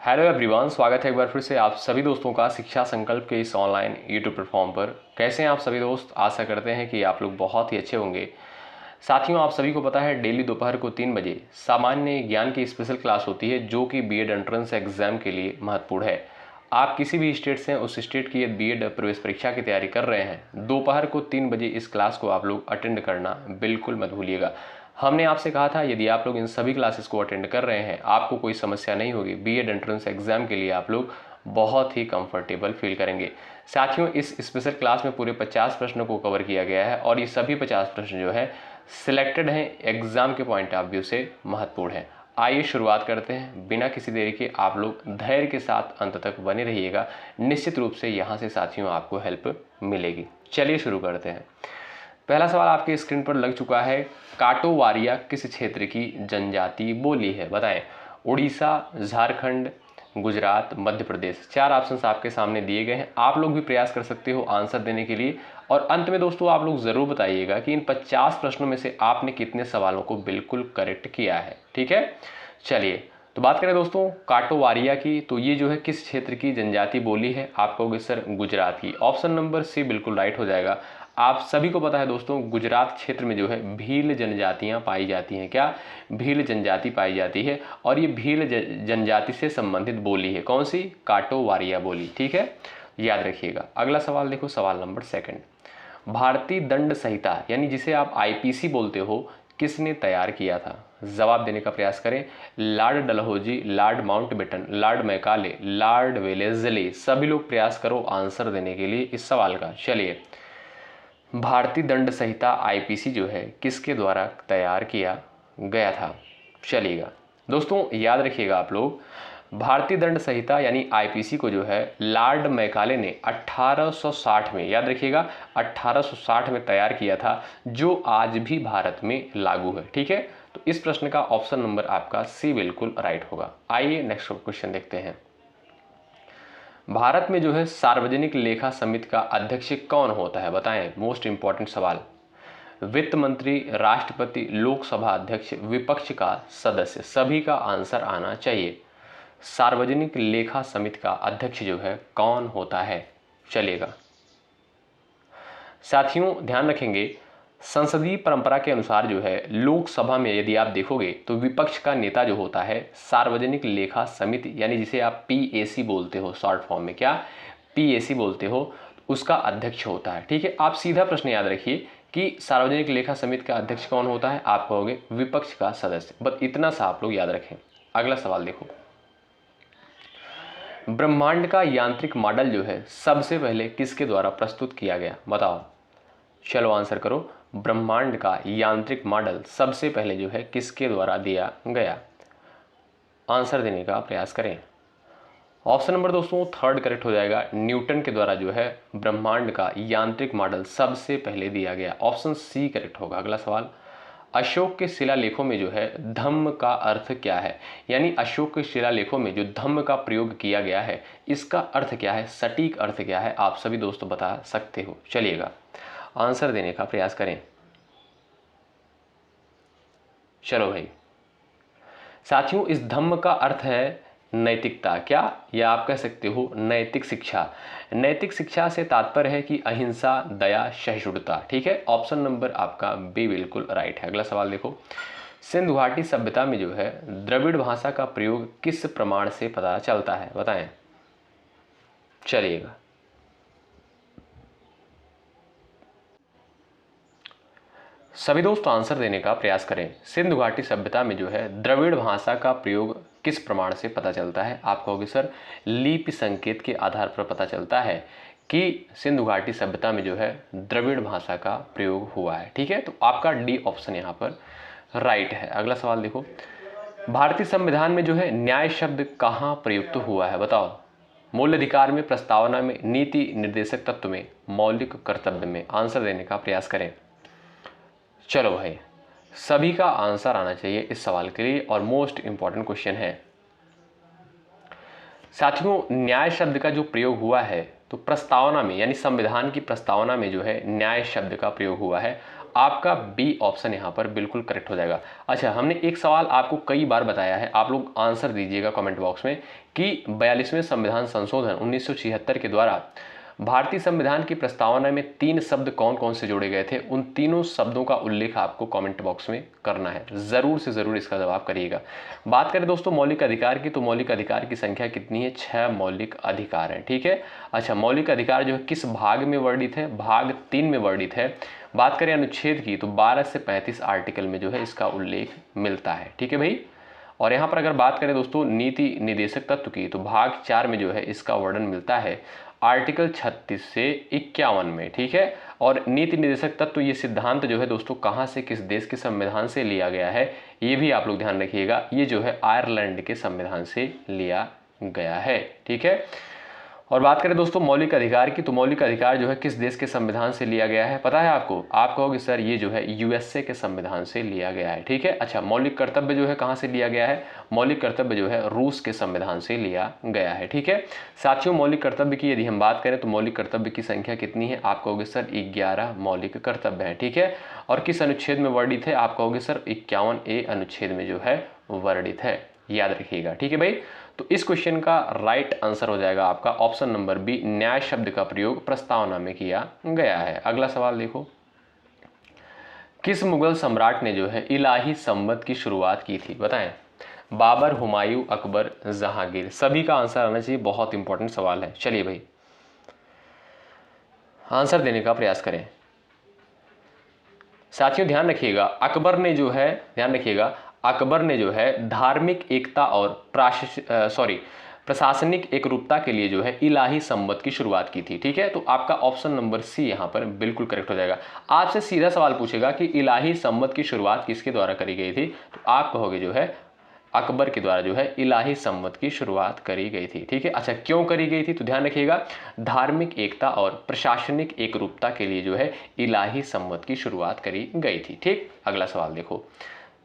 Hello everyone, स्वागत है एक बार फिर से आप सभी दोस्तों का शिक्षा संकल्प के इस ऑनलाइन यूट्यूब प्लेटफॉर्म पर। कैसे हैं आप सभी दोस्त? आशा करते हैं कि आप लोग बहुत ही अच्छे होंगे। साथियों, आप सभी को पता है डेली दोपहर को 3 बजे सामान्य ज्ञान की स्पेशल क्लास होती है जो कि बीएड एंट्रेंस एग्जाम के लिए महत्वपूर्ण है। आप किसी भी स्टेट से उस स्टेट की बीएड प्रवेश परीक्षा की तैयारी कर रहे हैं, दोपहर को 3 बजे इस क्लास को आप लोग अटेंड करना बिल्कुल मत भूलिएगा। हमने आपसे कहा था यदि आप लोग इन सभी क्लासेस को अटेंड कर रहे हैं आपको कोई समस्या नहीं होगी, बीएड एंट्रेंस एग्जाम के लिए आप लोग बहुत ही कंफर्टेबल फील करेंगे। साथियों, इस स्पेशल क्लास में पूरे 50 प्रश्नों को कवर किया गया है और ये सभी 50 प्रश्न जो है सिलेक्टेड हैं, एग्जाम के पॉइंट ऑफ व्यू से महत्वपूर्ण है। आइए शुरुआत करते हैं बिना किसी देरी के। आप लोग धैर्य के साथ अंत तक बने रहिएगा, निश्चित रूप से यहाँ से साथियों आपको हेल्प मिलेगी। चलिए शुरू करते हैं। पहला सवाल आपके स्क्रीन पर लग चुका है। काटोवारिया किस क्षेत्र की जनजाति बोली है? बताएं। उड़ीसा, झारखंड, गुजरात, मध्य प्रदेश। 4 ऑप्शंस आपके सामने दिए गए हैं। आप लोग भी प्रयास कर सकते हो आंसर देने के लिए। और अंत में दोस्तों आप लोग ज़रूर बताइएगा कि इन 50 प्रश्नों में से आपने कितने सवालों को बिल्कुल करेक्ट किया है। ठीक है, चलिए तो बात करें दोस्तों काटोवारिया की, तो ये जो है किस क्षेत्र की जनजाति बोली है? आप कहोगे सर गुजरात की। ऑप्शन नंबर सी बिल्कुल राइट हो जाएगा। आप सभी को पता है दोस्तों, गुजरात क्षेत्र में जो है भील जनजातियां पाई जाती हैं। क्या? भील जनजाति पाई जाती है और ये भील जनजाति से संबंधित बोली है। कौन सी? काटोवारिया बोली। ठीक है, याद रखिएगा। अगला सवाल देखो, सवाल नंबर 2। भारतीय दंड संहिता यानी जिसे आप आईपीसी बोलते हो, किसने तैयार किया था? जवाब देने का प्रयास करें। Lord Dalhousie, Lord Mountbatten, Lord Macaulay, Lord Wellesley. सभी लोग प्रयास करो आंसर देने के लिए इस सवाल का। चलिए, भारतीय दंड संहिता आईपीसी जो है किसके द्वारा तैयार किया गया था? चलिएगा दोस्तों, याद रखिएगा आप लोग, भारतीय दंड संहिता यानी आईपीसी को जो है लॉर्ड मैकाले ने 1860 में, याद रखिएगा 1860 में तैयार किया था, जो आज भी भारत में लागू है। ठीक है, तो इस प्रश्न का ऑप्शन नंबर आपका सी बिल्कुल राइट होगा। आइए नेक्स्ट क्वेश्चन देखते हैं। भारत में जो है सार्वजनिक लेखा समिति का अध्यक्ष कौन होता है? बताएं, मोस्ट इंपॉर्टेंट सवाल। वित्त मंत्री, राष्ट्रपति, लोकसभा अध्यक्ष, विपक्ष का सदस्य, सभी का आंसर आना चाहिए। सार्वजनिक लेखा समिति का अध्यक्ष जो है कौन होता है? चलिएगा साथियों, ध्यान रखेंगे, संसदीय परंपरा के अनुसार जो है लोकसभा में यदि आप देखोगे तो विपक्ष का नेता जो होता है सार्वजनिक लेखा समिति यानी जिसे आप पीएसी बोलते हो शॉर्ट फॉर्म में, क्या पीएसी बोलते हो, उसका अध्यक्ष होता है। ठीक है, आप सीधा प्रश्न याद रखिए कि सार्वजनिक लेखा समिति का अध्यक्ष कौन होता है? आप कहोगे विपक्ष का सदस्य। बस इतना सा आप लोग याद रखें। अगला सवाल देखो, ब्रह्मांड का यांत्रिक मॉडल जो है सबसे पहले किसके द्वारा प्रस्तुत किया गया? बताओ, चलो आंसर करो। ब्रह्मांड का यांत्रिक मॉडल सबसे पहले जो है किसके द्वारा दिया गया? आंसर देने का प्रयास करें। ऑप्शन नंबर दोस्तों 3 करेक्ट हो जाएगा। न्यूटन के द्वारा जो है ब्रह्मांड का यांत्रिक मॉडल सबसे पहले दिया गया। ऑप्शन सी करेक्ट होगा। अगला सवाल, अशोक के शिलालेखों में जो है धम्म का अर्थ क्या है? यानी अशोक के शिलालेखों में जो धम्म का प्रयोग किया गया है इसका अर्थ क्या है? सटीक अर्थ क्या है? आप सभी दोस्तों बता सकते हो। चलिएगा आंसर देने का प्रयास करें। चलो भाई साथियों, इस धम्म का अर्थ है नैतिकता, क्या? या आप कह सकते हो नैतिक शिक्षा। नैतिक शिक्षा से तात्पर्य है कि अहिंसा, दया, सहिष्णुता। ठीक है, ऑप्शन नंबर आपका बी बिल्कुल राइट है। अगला सवाल देखो, सिंधु घाटी सभ्यता में जो है द्रविड़ भाषा का प्रयोग किस प्रमाण से पता चलता है? बताएं। चलिएगा सभी दोस्त आंसर देने का प्रयास करें। सिंधु घाटी सभ्यता में जो है द्रविड़ भाषा का प्रयोग किस प्रमाण से पता चलता है? आप कहोगे सर लिपि संकेत के आधार पर पता चलता है कि सिंधु घाटी सभ्यता में जो है द्रविड़ भाषा का प्रयोग हुआ है। ठीक है, तो आपका डी ऑप्शन यहाँ पर राइट है। अगला सवाल देखो, भारतीय संविधान में जो है न्याय शब्द कहाँ प्रयुक्त हुआ है? बताओ। मूल अधिकार में, प्रस्तावना में, नीति निर्देशक तत्व में, मौलिक कर्तव्य में। आंसर देने का प्रयास करें। चलो भाई, सभी का आंसर आना चाहिए इस सवाल के लिए और मोस्ट इंपॉर्टेंट क्वेश्चन है साथियों। न्याय शब्द का जो प्रयोग हुआ है तो प्रस्तावना में यानी संविधान की प्रस्तावना में जो है न्याय शब्द का प्रयोग हुआ है। आपका बी ऑप्शन यहाँ पर बिल्कुल करेक्ट हो जाएगा। अच्छा, हमने एक सवाल आपको कई बार बताया है, आप लोग आंसर दीजिएगा कमेंट बॉक्स में कि 42वें संविधान संशोधन 1976 के द्वारा भारतीय संविधान की प्रस्तावना में 3 शब्द कौन कौन से जोड़े गए थे। उन तीनों शब्दों का उल्लेख आपको कमेंट बॉक्स में करना है, जरूर से जरूर इसका जवाब करिएगा। बात करें दोस्तों मौलिक अधिकार की, तो मौलिक अधिकार की संख्या कितनी है? 6 मौलिक अधिकार है, ठीक है। अच्छा, मौलिक अधिकार जो है किस भाग में वर्णित है? भाग 3 में वर्णित है। बात करें अनुच्छेद की, तो 12 से 35 आर्टिकल में जो है इसका उल्लेख मिलता है, ठीक है भाई। और यहाँ पर अगर बात करें दोस्तों नीति निदेशक तत्व की, तो भाग 4 में जो है इसका वर्णन मिलता है आर्टिकल 36 से 51 में, ठीक है। और नीति निर्देशक तत्व ये सिद्धांत जो है दोस्तों कहाँ से, किस देश के संविधान से लिया गया है, ये भी आप लोग ध्यान रखिएगा। ये जो है आयरलैंड के संविधान से लिया गया है, ठीक है। और बात करें दोस्तों मौलिक अधिकार की, तो मौलिक अधिकार जो है किस देश के संविधान से लिया गया है? पता है आपको? आप कहोगे सर ये जो है यूएसए के संविधान से लिया गया है, ठीक है। अच्छा, मौलिक कर्तव्य जो है कहाँ से लिया गया है? मौलिक कर्तव्य जो है रूस के संविधान से लिया गया है, ठीक है। साथियों, मौलिक कर्तव्य की यदि हम बात करें तो मौलिक कर्तव्य की संख्या कितनी है? आप कहोगे सर 11 मौलिक कर्तव्य है, ठीक है। और किस अनुच्छेद में वर्णित है? आप कहोगे सर 51A अनुच्छेद में जो है वर्णित है, याद रखिएगा, ठीक है भाई। तो इस क्वेश्चन का राइट आंसर हो जाएगा आपका ऑप्शन नंबर बी, न्याय शब्द का प्रयोग प्रस्तावना में किया गया है। अगला सवाल देखो, किस मुगल सम्राट ने जो है इलाही संवत की शुरुआत की थी? बताएं। बाबर, हुमायूं, अकबर, जहांगीर। सभी का आंसर आना चाहिए, बहुत इंपॉर्टेंट सवाल है। चलिए भाई आंसर देने का प्रयास करें। साथियों ध्यान रखिएगा, अकबर ने जो है, ध्यान रखिएगा, अकबर ने जो है धार्मिक एकता और प्रशासनिक एकरूपता के लिए जो है इलाही संवत की शुरुआत की थी, ठीक है। तो आपका ऑप्शन नंबर सी यहाँ पर बिल्कुल करेक्ट हो जाएगा। आपसे सीधा सवाल पूछेगा कि इलाही संवत की शुरुआत किसके द्वारा करी गई थी, तो आप कहोगे जो है अकबर के द्वारा जो है इलाही संवत की शुरुआत करी गई थी, ठीक है। अच्छा, क्यों करी गई थी? तो ध्यान रखिएगा, धार्मिक एकता और प्रशासनिक एकरूपता के लिए जो है इलाही संवत की शुरुआत करी गई थी, ठीक। अगला सवाल देखो,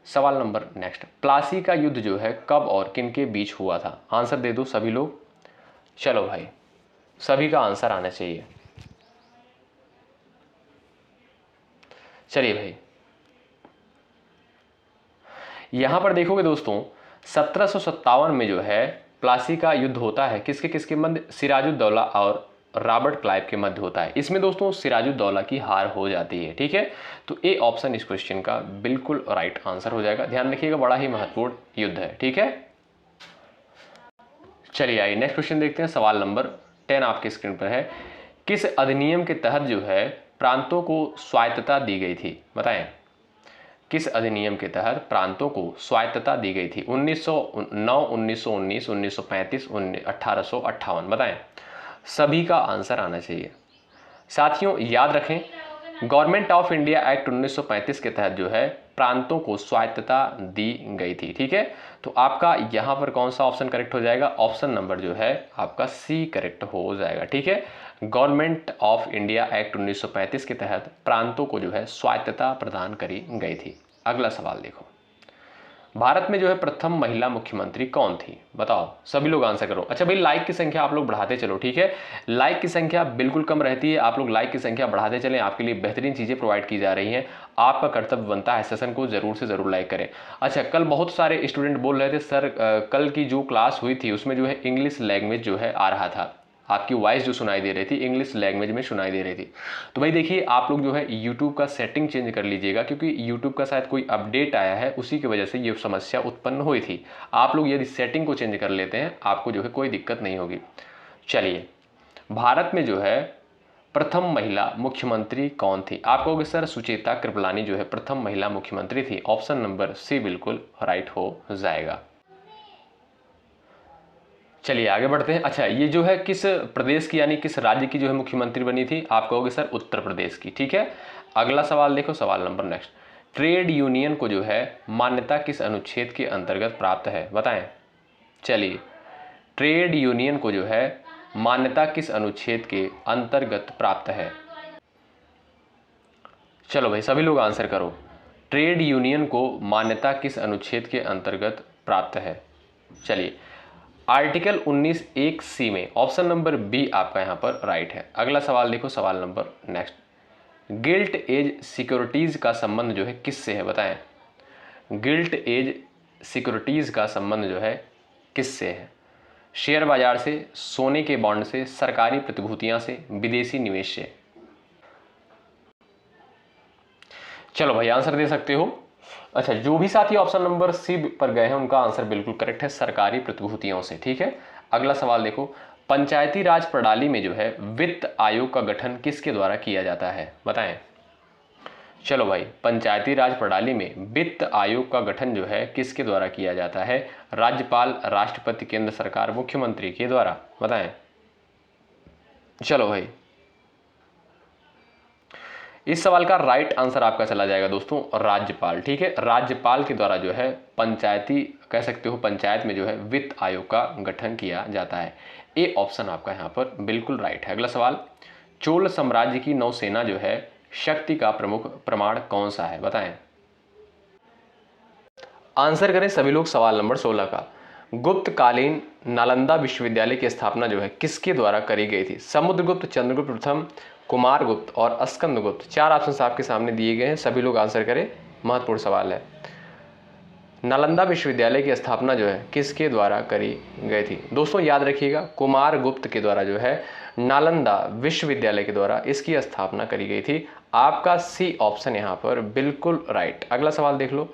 सवाल नंबर नेक्स्ट, प्लासी का युद्ध जो है कब और किन के बीच हुआ था? आंसर दे दो सभी लोग। चलो भाई, सभी का आंसर आना चाहिए। चलिए भाई, यहां पर देखोगे दोस्तों 1757 में जो है प्लासी का युद्ध होता है, किसके किसके मध्य? सिराजुद्दौला और रॉबर्ट क्लाइव के मध्य होता है। इसमें दोस्तों सिराजुद्दौला की हार हो जाती है, ठीक है। तो ए ऑप्शन इस क्वेश्चन का बिल्कुल राइट आंसर हो जाएगा। ध्यान रखिएगा, बड़ा ही महत्वपूर्ण युद्ध है, ठीक है। चलिए आइए नेक्स्ट क्वेश्चन देखते हैं। सवाल नंबर 10 आपके स्क्रीन पर है, किस अधिनियम के तहत जो है प्रांतों को स्वायत्तता दी गई थी? बताएं। किस अधिनियम के तहत प्रांतों को स्वायत्तता दी गई थी? 1909, 1919, 1935, 1858। बताएं। सभी का आंसर आना चाहिए। साथियों याद रखें, गवर्नमेंट ऑफ इंडिया एक्ट 1935 के तहत जो है प्रांतों को स्वायत्तता दी गई थी, ठीक है। तो आपका यहां पर कौन सा ऑप्शन करेक्ट हो जाएगा? ऑप्शन नंबर जो है आपका सी करेक्ट हो जाएगा, ठीक है। गवर्नमेंट ऑफ इंडिया एक्ट 1935 के तहत प्रांतों को जो है स्वायत्तता प्रदान करी गई थी। अगला सवाल देखो, भारत में जो है प्रथम महिला मुख्यमंत्री कौन थी? बताओ, सभी लोग आंसर करो। अच्छा भाई, लाइक की संख्या आप लोग बढ़ाते चलो, ठीक है। लाइक की संख्या बिल्कुल कम रहती है, आप लोग लाइक की संख्या बढ़ाते चलें, आपके लिए बेहतरीन चीजें प्रोवाइड की जा रही हैं। आपका कर्तव्य बनता है सेशन को जरूर से जरूर लाइक करें। अच्छा, कल बहुत सारे स्टूडेंट बोल रहे थे सर कल की जो क्लास हुई थी उसमें जो है इंग्लिश लैंग्वेज जो है आ रहा था, आपकी वॉइस जो सुनाई दे रही थी इंग्लिश लैंग्वेज में सुनाई दे रही थी। तो भाई देखिए, आप लोग जो है यूट्यूब का सेटिंग चेंज कर लीजिएगा, क्योंकि यूट्यूब का शायद कोई अपडेट आया है, उसी की वजह से ये समस्या उत्पन्न हुई थी। आप लोग यदि सेटिंग को चेंज कर लेते हैं आपको जो है कोई दिक्कत नहीं होगी। चलिए, भारत में जो है प्रथम महिला मुख्यमंत्री कौन थी? आप कहोगे सर सुचेता कृपलानी जो है प्रथम महिला मुख्यमंत्री थी। ऑप्शन नंबर सी बिल्कुल राइट हो जाएगा। चलिए आगे बढ़ते हैं। अच्छा, ये जो है किस प्रदेश की यानी किस राज्य की जो है मुख्यमंत्री बनी थी? आप कहोगे सर उत्तर प्रदेश की, ठीक है। अगला सवाल देखो, सवाल नंबर नेक्स्ट, ट्रेड यूनियन को जो है मान्यता किस अनुच्छेद के अंतर्गत प्राप्त है? बताएं। चलिए, ट्रेड यूनियन को जो है मान्यता किस अनुच्छेद के अंतर्गत प्राप्त है? चलो भाई सभी लोग आंसर करो, ट्रेड यूनियन को मान्यता किस अनुच्छेद के अंतर्गत प्राप्त है? चलिए, आर्टिकल 19(1)(c) में। ऑप्शन नंबर बी आपका यहाँ पर राइट है। अगला सवाल देखो, सवाल number next, gilt edge securities का संबंध जो है किससे है, बताएं। गिल्ट एज सिक्योरिटीज का संबंध जो है किससे है? शेयर बाजार से, सोने के बॉन्ड से, सरकारी प्रतिभूतियां से, विदेशी निवेश से। चलो भाई आंसर दे सकते हो। अच्छा, जो भी साथी ऑप्शन नंबर सी पर गए हैं उनका आंसर बिल्कुल करेक्ट है, सरकारी प्रतिभूतियों से। ठीक है, अगला सवाल देखो, पंचायती राज प्रणाली में जो है वित्त आयोग का गठन किसके द्वारा किया जाता है, बताएं। चलो भाई, पंचायती राज प्रणाली में वित्त आयोग का गठन जो है किसके द्वारा किया जाता है? राज्यपाल, राष्ट्रपति, केंद्र सरकार, मुख्यमंत्री के द्वारा, बताएं। चलो भाई, इस सवाल का राइट आंसर आपका चला जाएगा दोस्तों राज्यपाल। ठीक है, राज्यपाल के द्वारा जो है पंचायती, कह सकते हो पंचायत में जो है वित्त आयोग का गठन किया जाता है। ए ऑप्शन आपका यहाँ पर बिल्कुल राइट है। अगला सवाल, चोल साम्राज्य की नौसेना जो है शक्ति का प्रमुख प्रमाण कौन सा है, बताएं। आंसर करें सभी लोग सवाल नंबर 16 का। गुप्तकालीन नालंदा विश्वविद्यालय की स्थापना जो है किसके द्वारा करी गई थी? समुद्रगुप्त, चंद्रगुप्त प्रथम, कुमारगुप्त और स्कंदगुप्त। चार ऑप्शन आपके सामने दिए गए हैं, सभी लोग आंसर करें, महत्वपूर्ण सवाल है। नालंदा विश्वविद्यालय की स्थापना जो है किसके द्वारा करी गई थी? दोस्तों याद रखिएगा, कुमारगुप्त के द्वारा जो है नालंदा विश्वविद्यालय के द्वारा इसकी स्थापना करी गई थी। आपका सी ऑप्शन यहाँ पर बिल्कुल राइट। अगला सवाल देख लो,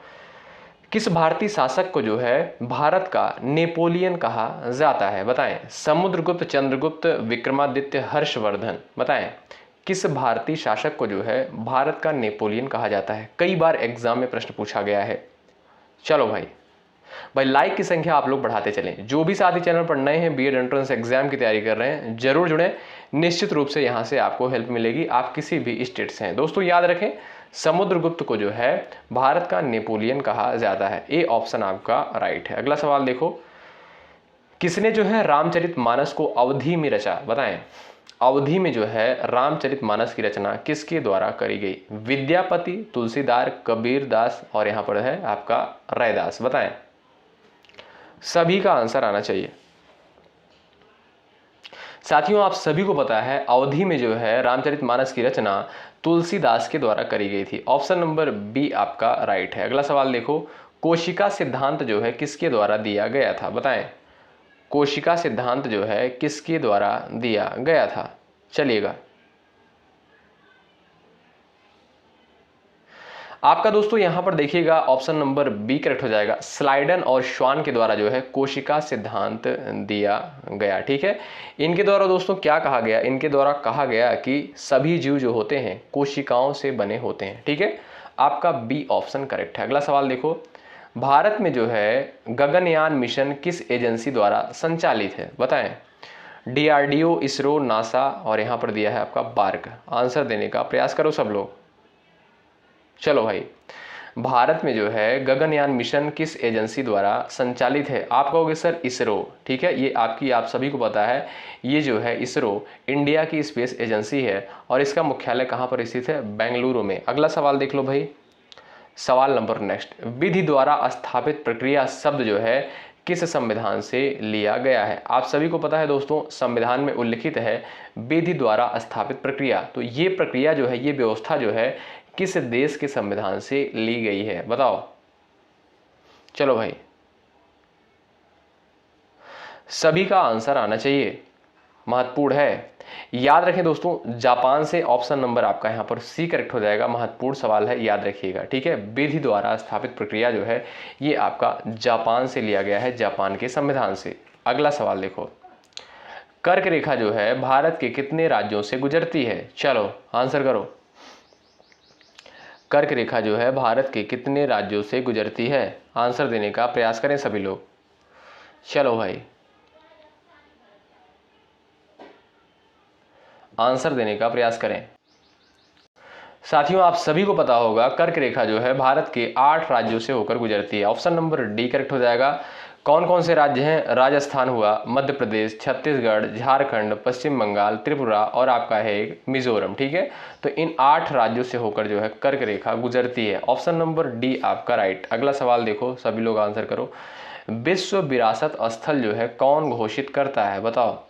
किस भारतीय शासक को जो है भारत का नेपोलियन कहा जाता है, बताएं। समुद्रगुप्त, चंद्रगुप्त, विक्रमादित्य, हर्षवर्धन, बताएं। किस भारतीय शासक को जो है भारत का नेपोलियन कहा जाता है? कई बार एग्जाम में प्रश्न पूछा गया है। चलो भाई, लाइक की संख्या आप लोग बढ़ाते चलें। जो भी साथी चैनल पर नए हैं, बीएड एंट्रेंस एग्जाम की तैयारी कर रहे हैं, जरूर जुड़ें। निश्चित रूप से यहाँ से आपको हेल्प मिलेगी, आप किसी भी स्टेट से हैं। दोस्तों याद रखें, समुद्रगुप्त को जो है भारत का नेपोलियन कहा जाता है। ए ऑप्शन आपका राइट है। अगला सवाल देखो, किसने जो है रामचरितमानस को अवधि में रचा, बताएं। अवधि में जो है रामचरितमानस की रचना किसके द्वारा करी गई? विद्यापति, तुलसीदास, कबीर दास और यहां पर है आपका रैदास, बताएं। सभी का आंसर आना चाहिए। साथियों आप सभी को पता है अवधि में जो है रामचरितमानस की रचना तुलसीदास के द्वारा करी गई थी। ऑप्शन नंबर बी आपका राइट है। अगला सवाल देखो, कोशिका सिद्धांत जो है किसके द्वारा दिया गया था, बताएं। कोशिका सिद्धांत जो है किसके द्वारा दिया गया था? चलिएगा, आपका दोस्तों यहां पर देखिएगा ऑप्शन नंबर बी करेक्ट हो जाएगा। स्लाइडन और श्वान के द्वारा जो है कोशिका सिद्धांत दिया गया। ठीक है, इनके द्वारा दोस्तों क्या कहा गया? इनके द्वारा कहा गया कि सभी जीव जो होते हैं कोशिकाओं से बने होते हैं। ठीक है, आपका बी ऑप्शन करेक्ट है। अगला सवाल देखो, भारत में जो है गगनयान मिशन किस एजेंसी द्वारा संचालित है, बताएं। डीआरडीओ, इसरो, नासा और यहां पर दिया है आपका बार्क। आंसर देने का प्रयास करो सब लोग। चलो भाई, भारत में जो है गगनयान मिशन किस एजेंसी द्वारा संचालित है? आप कहोगे सर इसरो। ठीक है, ये आप सभी को पता है, ये जो है इसरो इंडिया की स्पेस एजेंसी है और इसका मुख्यालय कहां पर स्थित है? बेंगलुरु में। अगला सवाल देख लो भाई, सवाल नंबर नेक्स्ट, विधि द्वारा स्थापित प्रक्रिया शब्द जो है किस संविधान से लिया गया है? आप सभी को पता है दोस्तों, संविधान में उल्लिखित है विधि द्वारा स्थापित प्रक्रिया। तो ये प्रक्रिया जो है, ये व्यवस्था जो है किस देश के संविधान से ली गई है, बताओ। चलो भाई, सभी का आंसर आना चाहिए, महत्वपूर्ण है। याद रखें दोस्तों, जापान से। ऑप्शन नंबर आपका यहां पर सी करेक्ट हो जाएगा, महत्वपूर्ण सवाल है, याद रखिएगा। ठीक है, विधि द्वारा स्थापित प्रक्रिया जो है ये आपका जापान से लिया गया है, जापान के संविधान से। अगला सवाल देखो, कर्क रेखा जो है भारत के कितने राज्यों से गुजरती है? चलो आंसर करो, कर्क रेखा जो है भारत के कितने राज्यों से गुजरती है? आंसर देने का प्रयास करें सभी लोग। चलो भाई, आंसर देने का प्रयास करें। साथियों आप सभी को पता होगा कर्क रेखा जो है भारत के 8 राज्यों से होकर गुजरती है। ऑप्शन नंबर डी करेक्ट हो जाएगा। कौन कौन से राज्य हैं? राजस्थान हुआ, मध्य प्रदेश, छत्तीसगढ़, झारखंड, पश्चिम बंगाल, त्रिपुरा और आपका है मिजोरम। ठीक है, तो इन 8 राज्यों से होकर जो है कर्क रेखा गुजरती है। ऑप्शन नंबर डी आपका राइट। अगला सवाल देखो, सभी लोग आंसर करो। विश्व विरासत स्थल जो है कौन घोषित करता है, बताओ।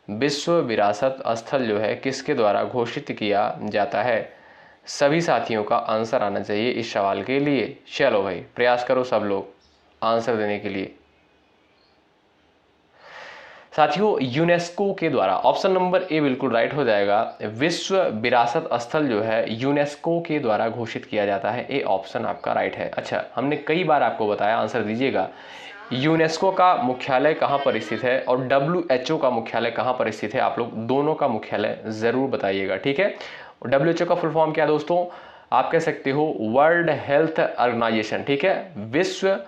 विश्व विरासत स्थल जो है किसके द्वारा घोषित किया जाता है? सभी साथियों का आंसर आना चाहिए इस सवाल के लिए। चलो भाई प्रयास करो सब लोग आंसर देने के लिए। साथियों यूनेस्को के द्वारा, ऑप्शन नंबर ए बिल्कुल राइट हो जाएगा, विश्व विरासत स्थल जो है यूनेस्को के द्वारा घोषित किया जाता है। ए ऑप्शन आपका राइट है। अच्छा, हमने कई बार आपको बताया, आंसर दीजिएगा, यूनेस्को का मुख्यालय कहाँ पर स्थित है और WHO का मुख्यालय कहाँ पर स्थित है। आप लोग दोनों का मुख्यालय जरूर बताइएगा, ठीक है। WHO का फुल फॉर्म क्या है दोस्तों, आप कह सकते हो वर्ल्ड हेल्थ ऑर्गेनाइजेशन, ठीक है, विश्व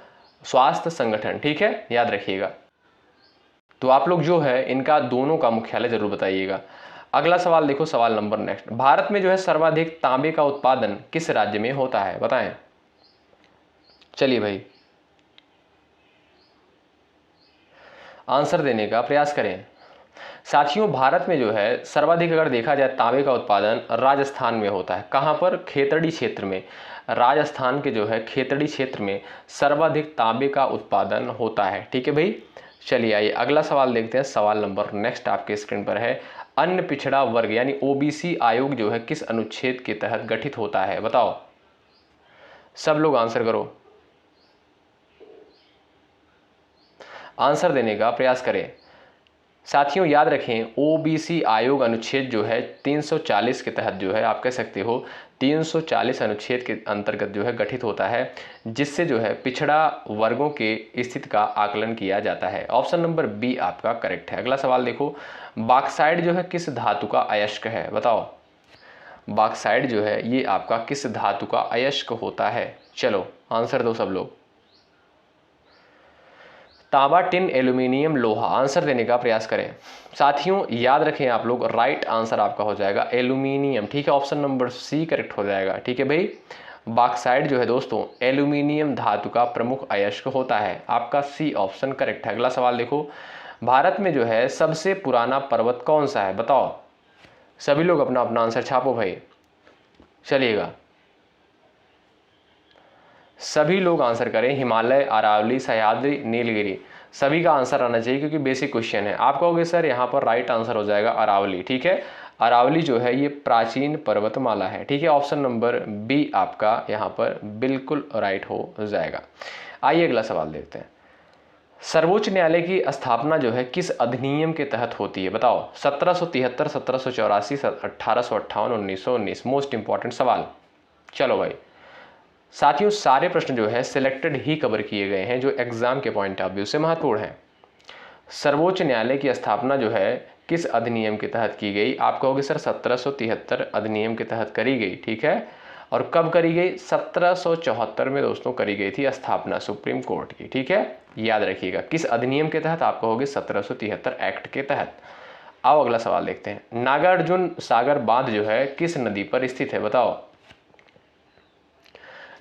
स्वास्थ्य संगठन, ठीक है, याद रखिएगा। तो आप लोग जो है इनका दोनों का मुख्यालय जरूर बताइएगा। अगला सवाल देखो, सवाल नंबर नेक्स्ट, भारत में जो है सर्वाधिक तांबे का उत्पादन किस राज्य में होता है, बताएं। चलिए भाई आंसर देने का प्रयास करें। साथियों भारत में जो है सर्वाधिक अगर देखा जाए तांबे का उत्पादन राजस्थान में होता है। कहां पर, खेतड़ी क्षेत्र में, राजस्थान के जो है खेतड़ी क्षेत्र में सर्वाधिक तांबे का उत्पादन होता है, ठीक है भाई। चलिए आइए अगला सवाल देखते हैं। सवाल नंबर नेक्स्ट आपके स्क्रीन पर है, अन्य पिछड़ा वर्ग यानी OBC आयोग जो है किस अनुच्छेद के तहत गठित होता है, बताओ। सब लोग आंसर करो, आंसर देने का प्रयास करें। साथियों याद रखें OBC आयोग अनुच्छेद जो है 340 के तहत जो है आप कह सकते हो 340 अनुच्छेद के अंतर्गत जो है गठित होता है, जिससे जो है पिछड़ा वर्गों के स्थिति का आकलन किया जाता है। ऑप्शन नंबर बी आपका करेक्ट है। अगला सवाल देखो, बॉक्साइट जो है किस धातु का अयस्क है, बताओ। बॉक्साइट जो है ये आपका किस धातु का अयस्क होता है, चलो आंसर दो सब लोग। तांबा, टिन, एल्यूमिनियम, लोहा, आंसर देने का प्रयास करें। साथियों याद रखें आप लोग, राइट आंसर आपका हो जाएगा एल्यूमिनियम, ठीक है, ऑप्शन नंबर सी करेक्ट हो जाएगा, ठीक है भाई। बॉक्साइट जो है दोस्तों एल्यूमिनियम धातु का प्रमुख अयस्क होता है, आपका सी ऑप्शन करेक्ट है। अगला सवाल देखो, भारत में जो है सबसे पुराना पर्वत कौन सा है, बताओ। सभी लोग अपना अपना आंसर छापो भाई, चलिएगा सभी लोग आंसर करें। हिमालय, अरावली, सह्याद्री, नीलगिरी, सभी का आंसर आना चाहिए क्योंकि बेसिक क्वेश्चन है। आप कहोगे सर यहाँ पर राइट आंसर हो जाएगा अरावली, ठीक है। अरावली जो है ये प्राचीन पर्वतमाला है, ठीक है, ऑप्शन नंबर बी आपका यहाँ पर बिल्कुल राइट हो जाएगा। आइए अगला सवाल देखते हैं। सर्वोच्च न्यायालय की स्थापना जो है किस अधिनियम के तहत होती है, बताओ। 1773, 1784, 1858, 1919, मोस्ट इंपॉर्टेंट सवाल। चलो भाई साथियों सारे प्रश्न जो है सिलेक्टेड ही कवर किए गए हैं जो एग्जाम के पॉइंट ऑफ व्यू से महत्वपूर्ण है। सर्वोच्च न्यायालय की स्थापना जो है किस अधिनियम के तहत की गई, आप कहोगे सर 1773 अधिनियम के तहत करी गई, ठीक है। और कब करी गई, 1774 में दोस्तों करी गई थी स्थापना सुप्रीम कोर्ट की, ठीक है, याद रखिएगा। किस अधिनियम के तहत, आप कहोगे 1773 एक्ट के तहत। आओ अगला सवाल देखते हैं। नागार्जुन सागर बांध जो है किस नदी पर स्थित है, बताओ।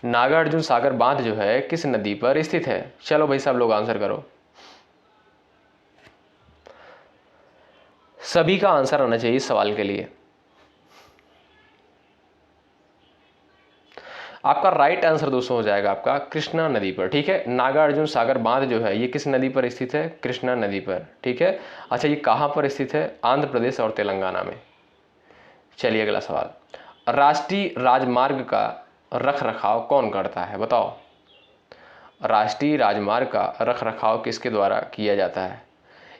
नागार्जुन सागर बांध जो है किस नदी पर स्थित है, चलो भाई सब लोग आंसर करो। सभी का आंसर आना चाहिए इस सवाल के लिए। आपका राइट आंसर दोस्तों हो जाएगा आपका कृष्णा नदी पर, ठीक है। नागार्जुन सागर बांध जो है ये किस नदी पर स्थित है, कृष्णा नदी पर, ठीक है। अच्छा ये कहां पर स्थित है, आंध्र प्रदेश और तेलंगाना में। चलिए अगला सवाल, राष्ट्रीय राजमार्ग का रख रखाव कौन करता है, बताओ। राष्ट्रीय राजमार्ग का रख रखाव किसके द्वारा किया जाता है,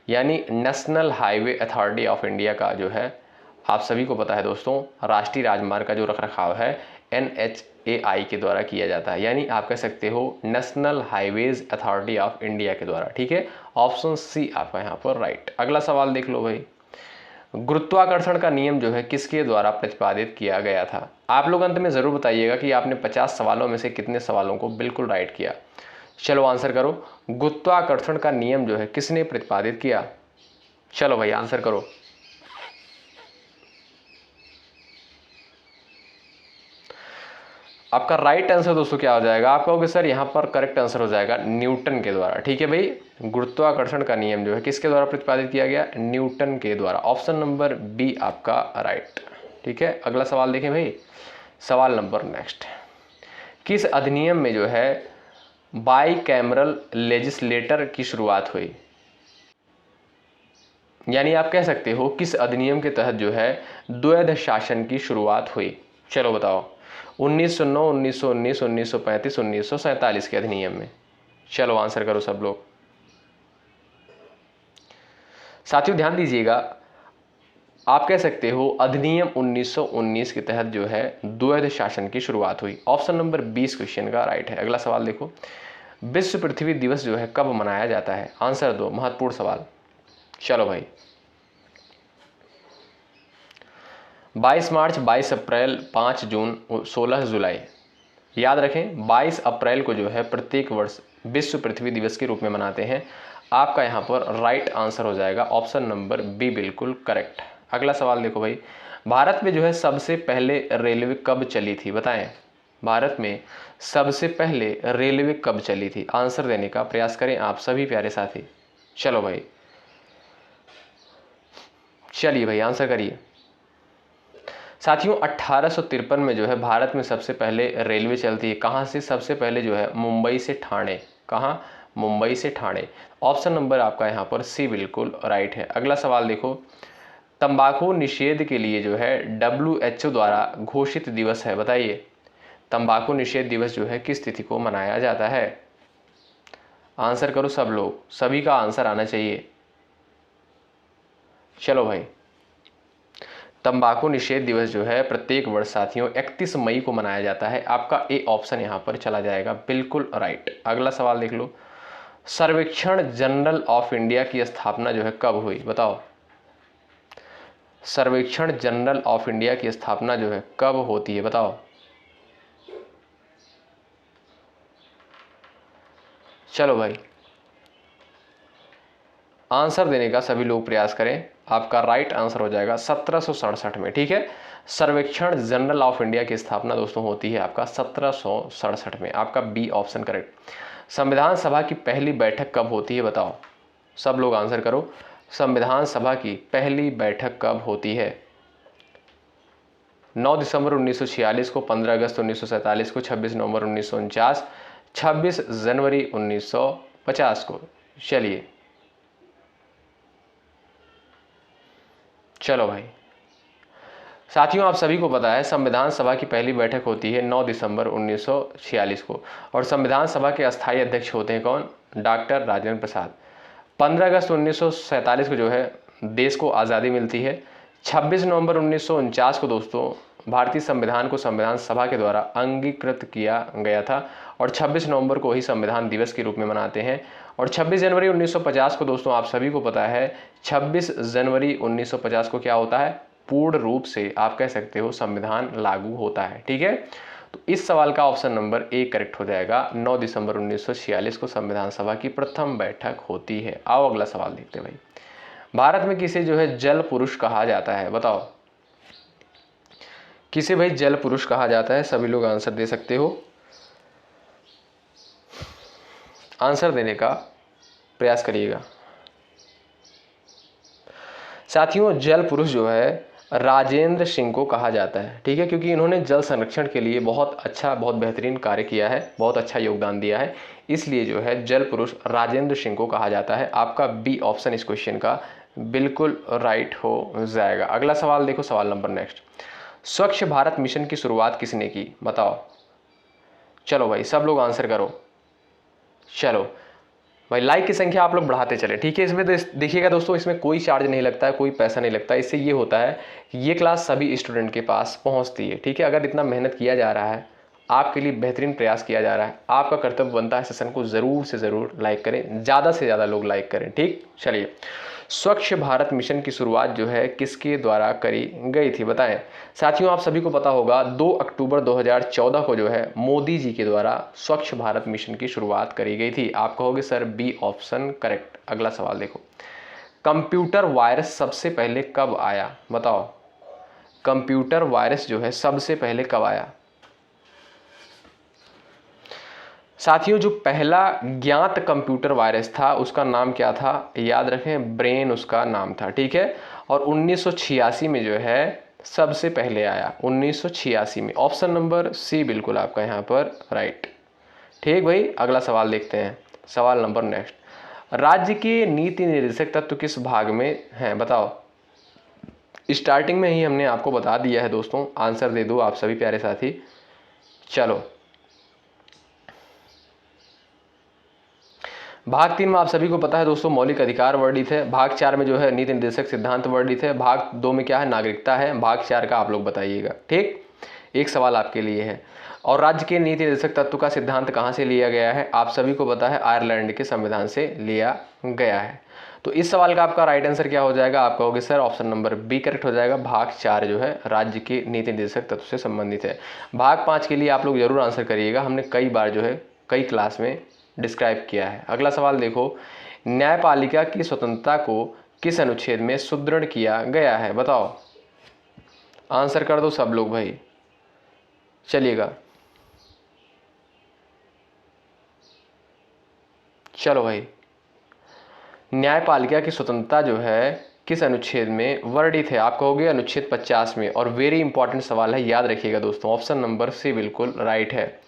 यानी national highway authority of India का जो है, आप सभी को पता है दोस्तों राष्ट्रीय राजमार्ग का जो रख रखाव है NHAI के द्वारा किया जाता है, यानी आप कह सकते हो national highways authority of India के द्वारा, ठीक है, ऑप्शन सी आपका यहाँ पर राइट। अगला सवाल देख लो भाई, गुरुत्वाकर्षण का नियम जो है किसके द्वारा प्रतिपादित किया गया था। आप लोग अंत में जरूर बताइएगा कि आपने 50 सवालों में से कितने सवालों को बिल्कुल राइट किया। चलो आंसर करो, गुरुत्वाकर्षण का नियम जो है किसने प्रतिपादित किया, चलो भाई आंसर करो। आपका राइट आंसर दोस्तों क्या हो जाएगा, आप कहोगे सर यहाँ पर करेक्ट आंसर हो जाएगा न्यूटन के द्वारा, ठीक है भाई। गुरुत्वाकर्षण का नियम जो है किसके द्वारा प्रतिपादित किया गया, न्यूटन के द्वारा, ऑप्शन नंबर बी आपका राइट, ठीक है। अगला सवाल देखें भाई, सवाल नंबर नेक्स्ट, किस अधिनियम में जो है बाई कैमरल लेजिस्लेटर की शुरुआत हुई, यानी आप कह सकते हो किस अधिनियम के तहत जो है द्वैध शासन की शुरुआत हुई। चलो बताओ। 1909, 1919, 1935, 1947 के अधिनियम में। चलो आंसर करो सब लोग। साथियों ध्यान दीजिएगा, आप कह सकते हो अधिनियम 1919 के तहत जो है द्वैध शासन की शुरुआत हुई। ऑप्शन नंबर 20 क्वेश्चन का राइट है। अगला सवाल देखो, विश्व पृथ्वी दिवस जो है कब मनाया जाता है? आंसर दो, महत्वपूर्ण सवाल। चलो भाई, 22 मार्च, 22 अप्रैल, 5 जून, 16 जुलाई। याद रखें 22 अप्रैल को जो है प्रत्येक वर्ष विश्व पृथ्वी दिवस के रूप में मनाते हैं। आपका यहाँ पर राइट आंसर हो जाएगा ऑप्शन नंबर बी, बिल्कुल करेक्ट। अगला सवाल देखो भाई, भारत में जो है सबसे पहले रेलवे कब चली थी? बताएं, भारत में सबसे पहले रेलवे कब चली थी? आंसर देने का प्रयास करें आप सभी प्यारे साथी। चलो भाई, चलिए भाई आंसर करिए। साथियों 1853 में जो है भारत में सबसे पहले रेलवे चलती है। कहाँ से? सबसे पहले जो है मुंबई से ठाणे। कहाँ? मुंबई से ठाणे। ऑप्शन नंबर आपका यहाँ पर सी बिल्कुल राइट है। अगला सवाल देखो, तंबाकू निषेध के लिए जो है WHO द्वारा घोषित दिवस है, बताइए तंबाकू निषेध दिवस जो है किस तिथि को मनाया जाता है? आंसर करो सब लोग, सभी का आंसर आना चाहिए। चलो भाई, तंबाकू निषेध दिवस जो है प्रत्येक वर्ष साथियों 31 मई को मनाया जाता है। आपका ए ऑप्शन यहाँ पर चला जाएगा, बिल्कुल राइट। अगला सवाल देख लो, सर्वेक्षण जनरल ऑफ इंडिया की स्थापना जो है कब हुई? बताओ, सर्वेक्षण जनरल ऑफ इंडिया की स्थापना जो है कब होती है? बताओ। चलो भाई, आंसर देने का सभी लोग प्रयास करें। आपका राइट आंसर हो जाएगा 1767 में। ठीक है, सर्वेक्षण जनरल ऑफ इंडिया की स्थापना दोस्तों होती है आपका 1767 में। आपका बी ऑप्शन करेक्ट। संविधान सभा की पहली बैठक कब होती है? बताओ, सब लोग आंसर करो। संविधान सभा की पहली बैठक कब होती है? 9 दिसंबर 1946 को, 15 अगस्त 1947 को, 26 नवंबर 1949, 26 जनवरी 1950 को। चलिए, चलो भाई, साथियों आप सभी को पता है संविधान सभा की पहली बैठक होती है 9 दिसंबर 1946 को, और संविधान सभा के अस्थायी अध्यक्ष होते हैं कौन? डॉक्टर राजेंद्र प्रसाद। 15 अगस्त 1947 को जो है देश को आज़ादी मिलती है। 26 नवंबर 1949 को दोस्तों भारतीय संविधान को संविधान सभा के द्वारा अंगीकृत किया गया था, और 26 नवंबर को ही संविधान दिवस के रूप में मनाते हैं। और 26 जनवरी 1950 को दोस्तों आप सभी को पता है 26 जनवरी 1950 को क्या होता है? पूर्ण रूप से आप कह सकते हो संविधान लागू होता है। ठीक है, तो इस सवाल का ऑप्शन नंबर ए करेक्ट हो जाएगा। 9 दिसंबर 1946 को संविधान सभा की प्रथम बैठक होती है। आओ अगला सवाल देखते हैं भाई, भारत में किसे जो है जल पुरुष कहा जाता है? बताओ, किसे भाई जल पुरुष कहा जाता है? सभी लोग आंसर दे सकते हो, आंसर देने का प्रयास करिएगा। साथियों जल पुरुष जो है राजेंद्र सिंह को कहा जाता है। ठीक है, क्योंकि इन्होंने जल संरक्षण के लिए बहुत अच्छा, बहुत बेहतरीन कार्य किया है, बहुत अच्छा योगदान दिया है, इसलिए जो है जल पुरुष राजेंद्र सिंह को कहा जाता है। आपका बी ऑप्शन इस क्वेश्चन का बिल्कुल राइट हो जाएगा। अगला सवाल देखो, सवाल नंबर नेक्स्ट, स्वच्छ भारत मिशन की शुरुआत किसने की? बताओ। चलो भाई सब लोग आंसर करो। चलो भाई, लाइक की संख्या आप लोग बढ़ाते चले। ठीक है, इसमें देखिएगा दोस्तों, इसमें कोई चार्ज नहीं लगता है, कोई पैसा नहीं लगता है। इससे ये होता है कि ये क्लास सभी स्टूडेंट के पास पहुंचती है। ठीक है, अगर इतना मेहनत किया जा रहा है, आपके लिए बेहतरीन प्रयास किया जा रहा है, आपका कर्तव्य बनता है सेशन को ज़रूर से ज़रूर लाइक करें, ज़्यादा से ज़्यादा लोग लाइक करें। ठीक, चलिए, स्वच्छ भारत मिशन की शुरुआत जो है किसके द्वारा करी गई थी? बताएं। साथियों आप सभी को पता होगा 2 अक्टूबर 2014 को जो है मोदी जी के द्वारा स्वच्छ भारत मिशन की शुरुआत करी गई थी। आप कहोगे सर बी ऑप्शन करेक्ट। अगला सवाल देखो, कंप्यूटर वायरस सबसे पहले कब आया? बताओ, कंप्यूटर वायरस जो है सबसे पहले कब आया? साथियों जो पहला ज्ञात कंप्यूटर वायरस था उसका नाम क्या था? याद रखें, ब्रेन उसका नाम था। ठीक है, और 1986 में जो है सबसे पहले आया, 1986 में। ऑप्शन नंबर सी बिल्कुल आपका यहाँ पर राइट। ठीक भाई, अगला सवाल देखते हैं, सवाल नंबर नेक्स्ट, राज्य के नीति निर्देशक तत्व किस भाग में हैं? बताओ, स्टार्टिंग में ही हमने आपको बता दिया है दोस्तों, आंसर दे दो आप सभी प्यारे साथी। चलो भाग 3 में आप सभी को पता है दोस्तों मौलिक अधिकार वर्णित है, भाग 4 में जो है नीति निर्देशक सिद्धांत वर्णित है, भाग 2 में क्या है नागरिकता है, भाग 4 का आप लोग बताइएगा। ठीक, एक सवाल आपके लिए है, और राज्य के नीति निर्देशक तत्व का सिद्धांत कहाँ से लिया गया है? आप सभी को पता है आयरलैंड के संविधान से लिया गया है। तो इस सवाल का आपका राइट आंसर क्या हो जाएगा? आप कहोगे sir option number B correct हो जाएगा, भाग 4 जो है राज्य के नीति निर्देशक तत्व से संबंधित है। भाग 5 के लिए आप लोग जरूर आंसर करिएगा, हमने कई बार जो है कई क्लास में डिस्क्राइब किया है। अगला सवाल देखो, न्यायपालिका की स्वतंत्रता को किस अनुच्छेद में सुदृढ़ किया गया है? बताओ, आंसर कर दो सब लोग भाई, चलिएगा। चलो भाई, न्यायपालिका की स्वतंत्रता जो है किस अनुच्छेद में वर्णित है? आप कहोगे अनुच्छेद 50 में, और वेरी इंपॉर्टेंट सवाल है, याद रखिएगा दोस्तों, ऑप्शन नंबर सी बिल्कुल राइट है।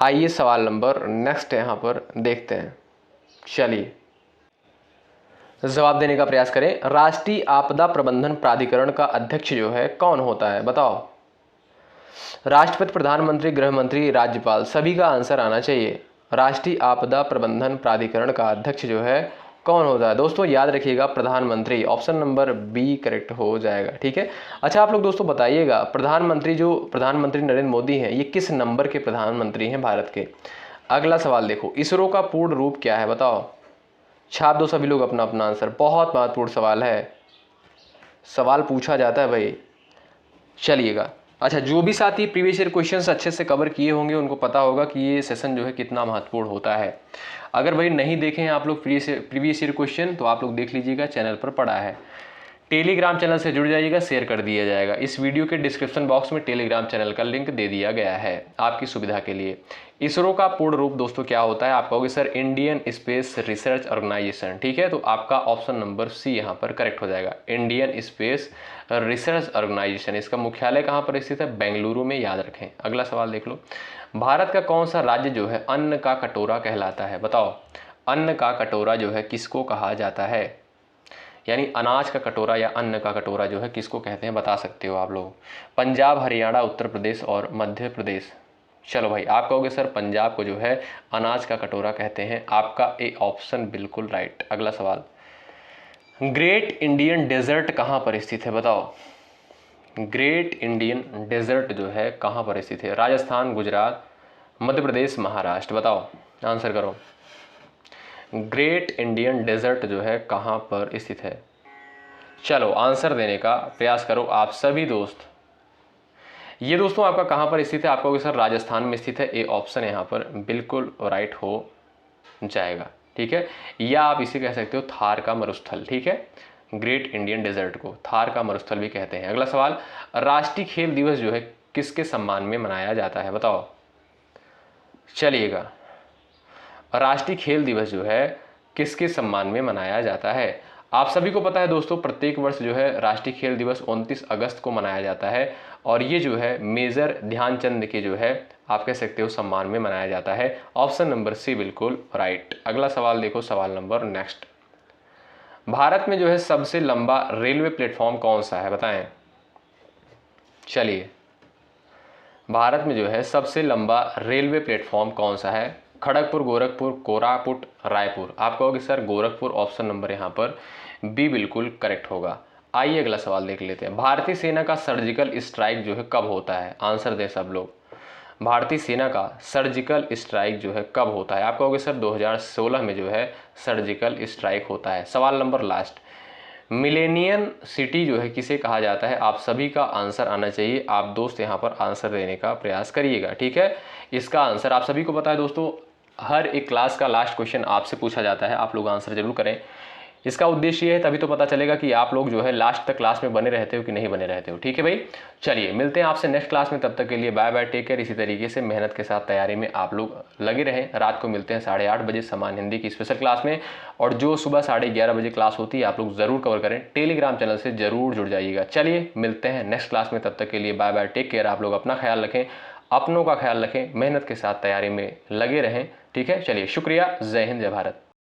आइए सवाल नंबर नेक्स्ट यहाँ पर देखते हैं। चलिए जवाब देने का प्रयास करें। राष्ट्रीय आपदा प्रबंधन प्राधिकरण का अध्यक्ष जो है कौन होता है? बताओ। राष्ट्रपति, प्रधानमंत्री, गृह मंत्री, राज्यपाल, सभी का आंसर आना चाहिए। राष्ट्रीय आपदा प्रबंधन प्राधिकरण का अध्यक्ष जो है कौन होता है? दोस्तों याद रखिएगा प्रधानमंत्री, ऑप्शन नंबर बी करेक्ट हो जाएगा। ठीक है, अच्छा आप लोग दोस्तों बताइएगा, प्रधानमंत्री नरेंद्र मोदी हैं, ये किस नंबर के प्रधानमंत्री हैं भारत के? अगला सवाल देखो, इसरो का पूर्ण रूप क्या है? बताओ, छाप दो सभी लोग अपना अपना आंसर, बहुत महत्वपूर्ण सवाल है, सवाल पूछा जाता है भाई। चलिएगा, अच्छा जो भी साथी प्रीवियस ईयर क्वेश्चंस अच्छे से कवर किए होंगे उनको पता होगा कि ये सेशन जो है कितना महत्वपूर्ण होता है। अगर भाई नहीं देखे हैं आप लोग प्रीवियस ईयर क्वेश्चन, तो आप लोग देख लीजिएगा, चैनल पर पड़ा है। टेलीग्राम चैनल से जुड़ जाइएगा, शेयर कर दिया जाएगा। इस वीडियो के डिस्क्रिप्शन बॉक्स में टेलीग्राम चैनल का लिंक दे दिया गया है आपकी सुविधा के लिए। इसरो का पूर्ण रूप दोस्तों क्या होता है? आप कहोगे sir Indian Space Research Organisation. ठीक है, तो आपका ऑप्शन नंबर सी यहाँ पर करेक्ट हो जाएगा, इंडियन स्पेस रिसर्च ऑर्गेनाइजेशन। इसका मुख्यालय कहाँ पर स्थित है? बेंगलुरु में, याद रखें। अगला सवाल देख लो, भारत का कौन सा राज्य जो है अन्न का कटोरा कहलाता है? बताओ, अन्न का कटोरा जो है किसको कहा जाता है? यानी अनाज का कटोरा या अन्न का कटोरा जो है किसको कहते हैं, बता सकते हो आप लोग? पंजाब, हरियाणा, उत्तर प्रदेश और मध्य प्रदेश। चलो भाई, आप कहोगे सर पंजाब को जो है अनाज का कटोरा कहते हैं, आपका ए ऑप्शन बिल्कुल राइट। अगला सवाल, ग्रेट इंडियन डेजर्ट कहाँ पर स्थित है? बताओ, ग्रेट इंडियन डेजर्ट जो है कहाँ पर स्थित है? राजस्थान, गुजरात, मध्य प्रदेश, महाराष्ट्र। बताओ, आंसर करो। ग्रेट इंडियन डेजर्ट जो है कहाँ पर स्थित है? चलो आंसर देने का प्रयास करो आप सभी दोस्त। ये दोस्तों आपका कहाँ पर स्थित है? आपका सर राजस्थान में स्थित है, ए ऑप्शन यहाँ पर बिल्कुल राइट हो जाएगा। ठीक है, या आप इसे कह सकते हो थार का मरुस्थल। ठीक है, ग्रेट इंडियन डेजर्ट को थार का मरुस्थल भी कहते हैं। अगला सवाल, राष्ट्रीय खेल दिवस जो है किसके सम्मान में मनाया जाता है? बताओ। चलिएगा, राष्ट्रीय खेल दिवस जो है किसके सम्मान में मनाया जाता है? आप सभी को पता है दोस्तों, प्रत्येक वर्ष जो है राष्ट्रीय खेल दिवस 29 अगस्त को मनाया जाता है, और ये जो है मेजर ध्यानचंद के जो है आप कह सकते हो सम्मान में मनाया जाता है। ऑप्शन नंबर सी बिल्कुल राइट। अगला सवाल देखो, सवाल नंबर नेक्स्ट, भारत में जो है सबसे लंबा रेलवे प्लेटफॉर्म कौन सा है? बताएं। चलिए, भारत में जो है सबसे लंबा रेलवे प्लेटफॉर्म कौन सा है? खड़गपुर, गोरखपुर, कोरापुट, रायपुर। आप कहोगे सर गोरखपुर, ऑप्शन नंबर यहाँ पर बी बिल्कुल करेक्ट होगा। आइए अगला सवाल देख लेते हैं, भारतीय सेना का सर्जिकल स्ट्राइक जो है कब होता है? आंसर दें सब लोग, भारतीय सेना का सर्जिकल स्ट्राइक जो है कब होता है? आप कहोगे सर 2016 में जो है सर्जिकल स्ट्राइक होता है। सवाल नंबर लास्ट, मिलेनियम सिटी जो है किसे कहा जाता है? आप सभी का आंसर आना चाहिए, आप दोस्त यहाँ पर आंसर देने का प्रयास करिएगा। ठीक है, इसका आंसर आप सभी को पता है दोस्तों, हर एक क्लास का लास्ट क्वेश्चन आपसे पूछा जाता है, आप लोग आंसर जरूर करें। इसका उद्देश्य ये है, तभी तो पता चलेगा कि आप लोग जो है लास्ट तक क्लास में बने रहते हो कि नहीं बने रहते हो। ठीक है भाई, चलिए मिलते हैं आपसे नेक्स्ट क्लास में, तब तक के लिए बाय बाय, टेक केयर। इसी तरीके से मेहनत के साथ तैयारी में आप लोग लगे रहें। रात को मिलते हैं 8:30 बजे सामान्य हिंदी की स्पेशल क्लास में, और जो सुबह 11:30 बजे क्लास होती है आप लोग ज़रूर कवर करें, टेलीग्राम चैनल से ज़रूर जुड़ जाइएगा। चलिए मिलते हैं नेक्स्ट क्लास में, तब तक के लिए बाय बाय, टेक केयर। आप लोग अपना ख्याल रखें, अपनों का ख्याल रखें, मेहनत के साथ तैयारी में लगे रहें। ठीक है, चलिए शुक्रिया, जय हिंद, जय भारत।